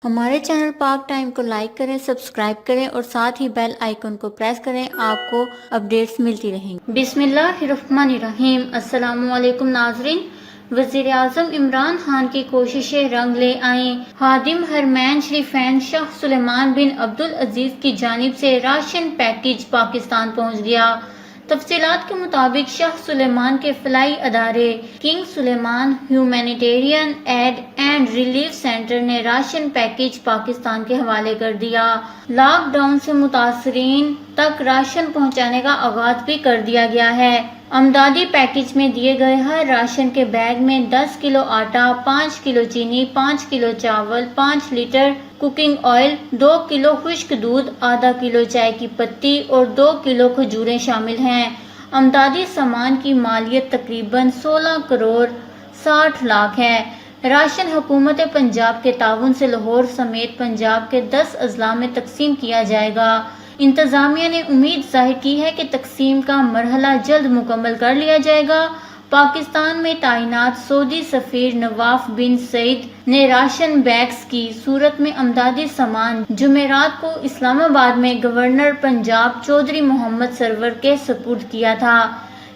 ہمارے چینل پاک ٹائم کو لائک کریں، سبسکرائب کریں اور ساتھ ہی بیل آئیکن کو پریس کریں، آپ کو اپڈیٹس ملتی رہیں گی۔ بسم اللہ الرحمن الرحیم۔ السلام علیکم ناظرین۔ وزیر اعظم عمران خان کی کوششیں رنگ لے آئیں۔ خادم حرمین شریفین شاہ سلمان بن عبدالعزیز کی جانب سے راشن پیکج پاکستان پہنچ گیا۔ تفصیلات کے مطابق شاہ سلمان کے فلاحی ادارے king Salman humanitarian aid and relief centre نے راشن پیکج پاکستان کے حوالے کر دیا۔ لاک ڈاؤن سے متاثرین تک راشن پہنچانے کا آغاز بھی کر دیا گیا ہے۔ امدادی پیکج میں دیے گئے ہر راشن کے بیگ میں 10 کلو آٹا، 5 کلو چینی، 5 کلو چاول، 5 لیٹر کوکنگ آئل، 2 کلو خشک دودھ، آدھا کلو چائے کی پتی اور 2 کلو کھجوریں شامل ہیں۔ امدادی سامان کی مالیت تقریباً 16 کروڑ 60 لاکھ ہے۔ راشن حکومت پنجاب کے تعاون سے لاہور سمیت پنجاب کے 10 اضلاع میں تقسیم کیا جائے گا۔ انتظامیہ نے امید ظاہر کی ہے کہ تقسیم کا مرحلہ جلد مکمل کر لیا جائے گا۔ پاکستان میں تعینات سعودی سفیر نواف بن سعید نے راشن بیگز کی صورت میں امدادی سامان جمعرات کو اسلام آباد میں گورنر پنجاب چودھری محمد سرور کے سپرد کیا تھا۔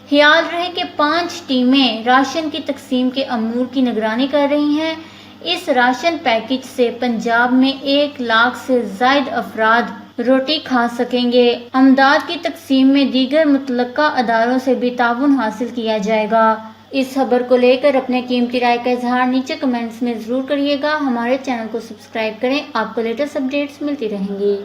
خیال رہے کہ 5 ٹیمیں راشن کی تقسیم کے امور کی نگرانی کر رہی ہیں۔ اس راشن پیکج سے پنجاب میں 1 لاکھ سے زائد افراد روٹی کھا سکیں گے۔ امداد کی تقسیم میں دیگر متعلقہ اداروں سے بھی تعاون حاصل کیا جائے گا۔ اس خبر کو لے کر اپنے قیمتی رائے کا اظہار نیچے کمنٹس میں ضرور کریے گا۔ ہمارے چینل کو سبسکرائب کریں، آپ کو لیٹسٹ اپڈیٹس ملتی رہیں گی۔